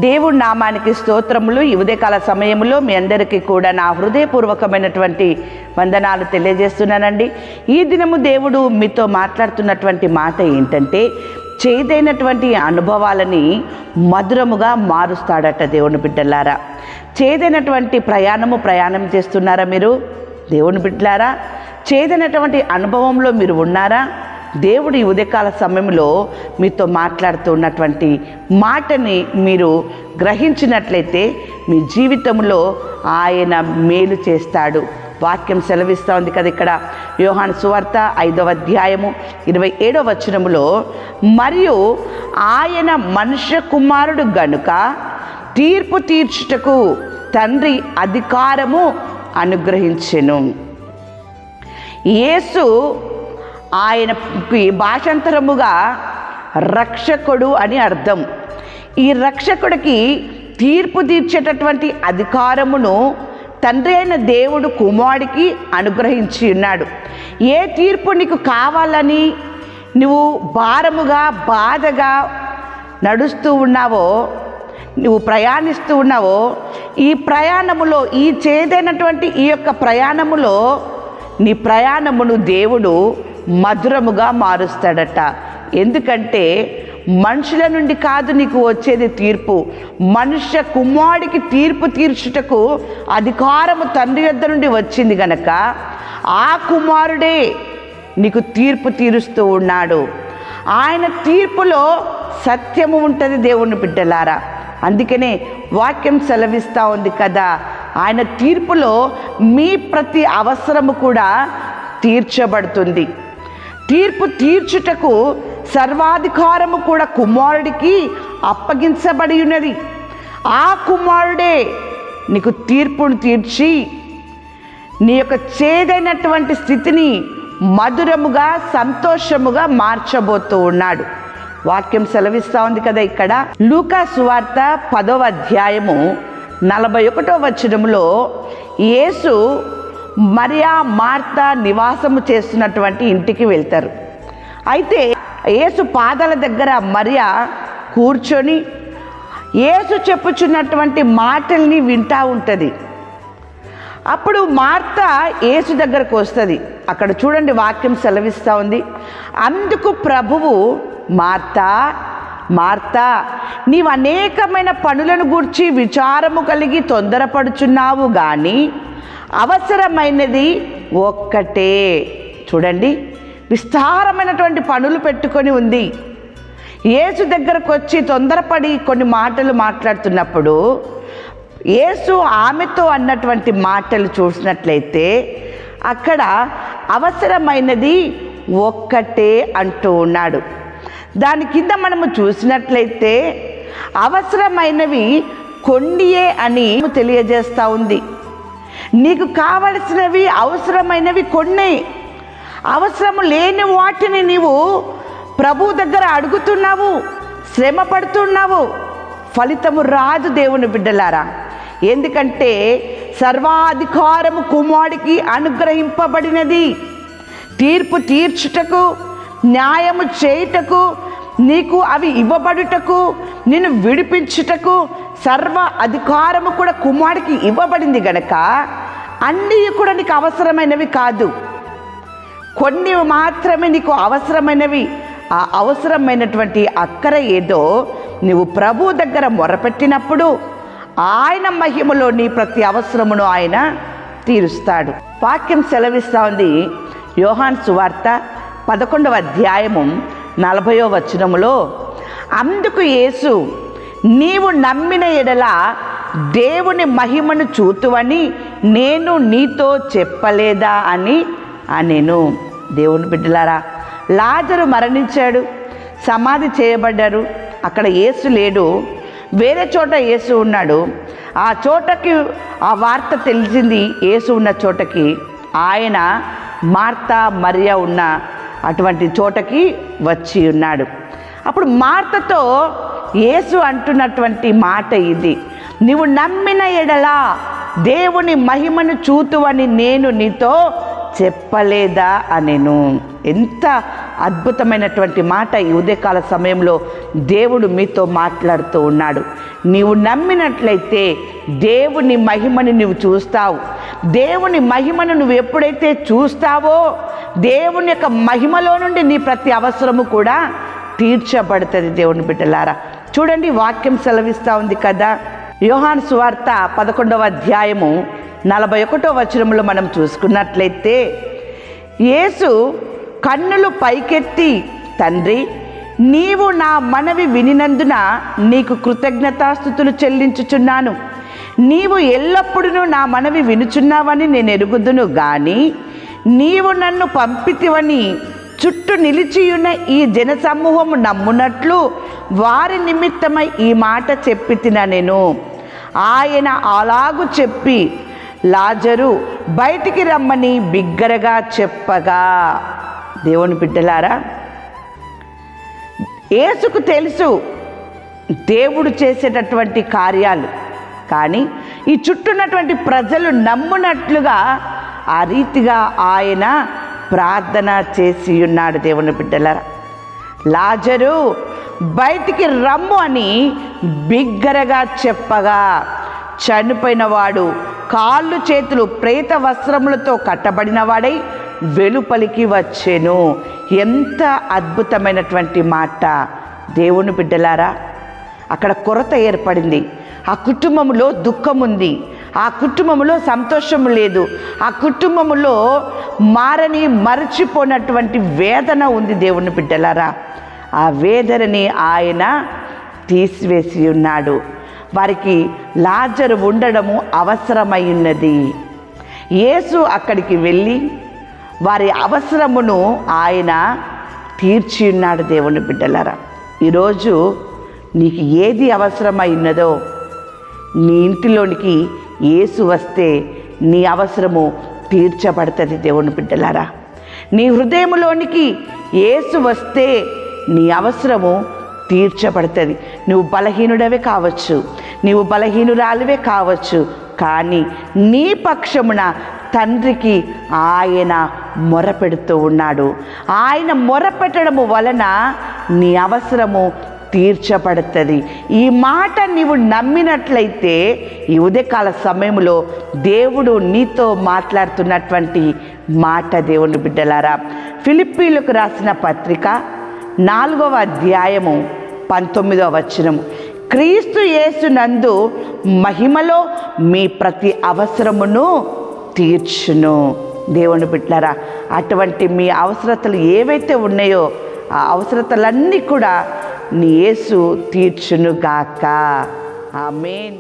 దేవుడి నామానికి స్తోత్రములు. ఈ ఉదయకాల సమయంలో మీ అందరికీ కూడా నా హృదయపూర్వకమైనటువంటి వందనాలు తెలియజేస్తున్నానండి. ఈ దినము దేవుడు మీతో మాట్లాడుతున్నటువంటి మాట ఏంటంటే, చేదైనటువంటి అనుభవాలని మధురముగా మారుస్తాడట. దేవుని బిడ్డలారా, చేదైనటువంటి ప్రయాణం చేస్తున్నారా మీరు? దేవుని బిడ్డలారా, చేదైనటువంటి అనుభవంలో మీరు ఉన్నారా? దేవుడు ఈ ఉదయకాల సమయంలో మీతో మాట్లాడుతూ ఉన్నటువంటి మాటని మీరు గ్రహించినట్లయితే మీ జీవితంలో ఆయన మేలు చేస్తాడు. వాక్యం సెలవిస్తూ ఉంది కదా ఇక్కడ యోహాను సువార్త 5వ అధ్యాయము 27వ వచనములో, మరియు ఆయన మనుష్య కుమారుడు గనుక తీర్పు తీర్చుటకు తండ్రి అధికారము అనుగ్రహించెను. యేసు ఆయనకి భాషాంతరముగా రక్షకుడు అని అర్థం. ఈ రక్షకుడికి తీర్పు తీర్చేటటువంటి అధికారమును తండ్రి అయిన దేవుడు కుమారుడికి అనుగ్రహించి ఉన్నాడు. ఏ తీర్పు నీకు కావాలని నువ్వు భారముగా బాధగా నడుస్తూ ఉన్నావో, నువ్వు ప్రయాణిస్తూ ఉన్నావో, ఈ ప్రయాణములో, ఈ చేదైనటువంటి ఈ యొక్క ప్రయాణములో నీ ప్రయాణమును దేవుడు మధురముగా మారుస్తాడట. ఎందుకంటే మనుషుల నుండి కాదు నీకు వచ్చేది తీర్పు, మనుష్య కుమారుడికి తీర్పు తీర్చుటకు అధికారము తండ్రి యొద్ద నుండి వచ్చింది గనక ఆ కుమారుడే నీకు తీర్పు తీరుస్తూ ఉన్నాడు. ఆయన తీర్పులో సత్యము ఉంటుంది. దేవుని బిడ్డలారా, అందుకనే వాక్యం సెలవిస్తూ ఉంది కదా, ఆయన తీర్పులో మీ ప్రతి అవసరము కూడా తీర్చబడుతుంది. తీర్పు తీర్చుటకు సర్వాధికారము కూడా కుమారుడికి అప్పగించబడి ఉన్నది. ఆ కుమారుడే నీకు తీర్పును తీర్చి నీ యొక్క చేదైనటువంటి స్థితిని మధురముగా సంతోషముగా మార్చబోతూ ఉన్నాడు. వాక్యం సెలవిస్తూ ఉంది కదా ఇక్కడ లూకా సువార్త 10వ అధ్యాయము 41వ వచనములో, యేసు మరియా మార్తా నివాసము చేస్తున్నటువంటి ఇంటికి వెళ్తారు. అయితే యేసు పాదాల దగ్గర మరియా కూర్చొని యేసు చెప్పుచున్నటువంటి మాటల్ని వింటూ ఉంటుంది. అప్పుడు మార్తా యేసు దగ్గరకు వస్తుంది. అక్కడ చూడండి, వాక్యం సెలవిస్తూ ఉంది, అందుకు ప్రభువు, మార్తా మార్తా, నీవు అనేకమైన పనులను గూర్చి విచారము కలిగి తొందరపడుచున్నావు, కానీ అవసరమైనది ఒక్కటే. చూడండి, విస్తారమైనటువంటి పనులు పెట్టుకొని ఉంది. యేసు దగ్గరకు వచ్చి తొందరపడి కొన్ని మాటలు మాట్లాడుతున్నప్పుడు యేసు ఆమెతో అన్నటువంటి మాటలు చూసినట్లయితే అక్కడ అవసరమైనది ఒక్కటే అంటూ ఉన్నాడు. దాని కింద మనము చూసినట్లయితే అవసరమైనవి కొన్నియే అని తెలియజేస్తూ ఉంది. నీకు కావలసినవి అవసరమైనవి కొన్నే. అవసరము లేని వాటిని నీవు ప్రభు దగ్గర అడుగుతున్నావు, శ్రమ పడుతున్నావు, ఫలితము రాదు. దేవుని బిడ్డలారా, ఎందుకంటే సర్వాధికారము కుమారుడికి అనుగ్రహింపబడినది. తీర్పు తీర్చుటకు, న్యాయము చేయుటకు, నీకు అవి ఇవ్వబడుటకు, నిన్ను విడిపించుటకు సర్వ అధికారము కూడా కుమారుడికి ఇవ్వబడింది గనక అన్నీ కూడా నీకు అవసరమైనవి కాదు, కొన్ని మాత్రమే నీకు అవసరమైనవి. ఆ అవసరమైనటువంటి అక్కర ఏదో నువ్వు ప్రభు దగ్గర మొరపెట్టినప్పుడు ఆయన మహిమలో నీ ప్రతి అవసరమును ఆయన తీరుస్తాడు. వాక్యం సెలవిస్తూ ఉంది యోహాను సువార్త 11వ అధ్యాయము 40వ వచనములో, అందుకు యేసు, నీవు నమ్మిన ఎడల దేవుని మహిమను చూతువని నేను నీతో చెప్పలేదా అని అనెను. దేవుని బిడ్డలారా, లాజరు మరణించాడు, సమాధి చేయబడ్డారు. అక్కడ యేసు లేడు, వేరే చోట యేసు ఉన్నాడు. ఆ చోటకి ఆ వార్త తెలిసింది. యేసు ఉన్న చోటకి ఆయన మార్తా మరియా ఉన్న అటువంటి చోటకి వచ్చి ఉన్నాడు. అప్పుడు మార్తతో యేసు అంటున్నటువంటి మాట ఇది, నీవు నమ్మిన ఎడల దేవుని మహిమను చూతువని నేను నీతో చెప్పలేదా అనెను. ఎంత అద్భుతమైనటువంటి మాట ఈ ఉదయకాల సమయంలో దేవుడు మీతో మాట్లాడుతూ ఉన్నాడు. నీవు నమ్మినట్లయితే దేవుని మహిమని నువ్వు చూస్తావు. దేవుని మహిమను నువ్వు ఎప్పుడైతే చూస్తావో దేవుని యొక్క మహిమలో నుండి నీ ప్రతి అవసరము కూడా తీర్చబడుతుంది. దేవుని బిడ్డలారా, చూడండి, వాక్యం సెలవిస్తూ ఉంది కదా. యోహాను సువార్త 11వ అధ్యాయము 41వ వచనంలో మనం చూసుకున్నట్లయితే యేసు కన్నులు పైకెత్తి, తండ్రి, నీవు నా మనవి వినినందున నీకు కృతజ్ఞతాస్తుతులు చెల్లించుచున్నాను. నీవు ఎల్లప్పుడూ నా మనవి వినుచున్నావని నేను ఎరుగుదును గాని నీవు నన్ను పంపితివని చుట్టూ నిలిచియున్న ఈ జనసమూహము నమ్మునట్లు వారి నిమిత్తమై ఈ మాట చెప్పి తిన నేను. ఆయన అలాగు చెప్పి లాజరు బయటికి రమ్మని బిగ్గరగా చెప్పగా. దేవుని బిడ్డలారా, యేసుకు తెలుసు దేవుడు చేసేటటువంటి కార్యాలు, కానీ ఈ చుట్టూన్నటువంటి ప్రజలు నమ్మునట్లుగా ఆ రీతిగా ఆయన ప్రార్థన చేసి ఉన్నాడు. దేవుని బిడ్డలారా, లాజరు బయటికి రమ్ము అని బిగ్గరగా చెప్పగా చనిపోయిన వాడు కాళ్ళు చేతులు ప్రేత వస్త్రములతో కట్టబడిన వాడై వెలుపలికి వచ్చెను. ఎంత అద్భుతమైనటువంటి మాట దేవుని బిడ్డలారా. అక్కడ కొరత ఏర్పడింది. ఆ కుటుంబంలో దుఃఖం ఉంది, ఆ కుటుంబంలో సంతోషం లేదు, ఆ కుటుంబంలో మరచిపోయినటువంటి వేదన ఉంది. దేవుని బిడ్డలారా, ఆ వేదనని ఆయన తీసివేసి ఉన్నాడు. వారికి లాజరు ఉండడము అవసరమై ఉన్నది. యేసు అక్కడికి వెళ్ళి వారి అవసరమును ఆయన తీర్చి ఉన్నాడు. దేవుని బిడ్డలారా, ఈరోజు నీకు ఏది అవసరమై ఉన్నదో నీ ఇంటిలోనికి యేసు వస్తే నీ అవసరము తీర్చబడుతుంది. దేవుని బిడ్డలారా, నీ హృదయంలోనికి యేసు వస్తే నీ అవసరము తీర్చబడుతుంది. నువ్వు బలహీనుడవే కావచ్చు, నీవు బలహీనురాలివే కావచ్చు, కానీ నీ పక్షమున తండ్రికి ఆయన మొరపెడుతూ ఉన్నాడు. ఆయన మొరపెట్టడము వలన నీ అవసరము తీర్చబడుతుంది. ఈ మాట నీవు నమ్మినట్లయితే ఈ ఉదయకాల సమయంలో దేవుడు నీతో మాట్లాడుతున్నటువంటి మాట. దేవుని బిడ్డలారా, ఫిలిప్పీలకు రాసిన పత్రిక 4వ అధ్యాయము 19వ వచనము, క్రీస్తు యేసునందు మహిమలో మీ ప్రతి అవసరమును తీర్చును. దేవుని బిడ్డలారా, అటువంటి మీ అవసరతలు ఏవైతే ఉన్నాయో ఆ అవసరతలన్నీ కూడా నీ యేసు తీర్చును గాక. ఆమేన్.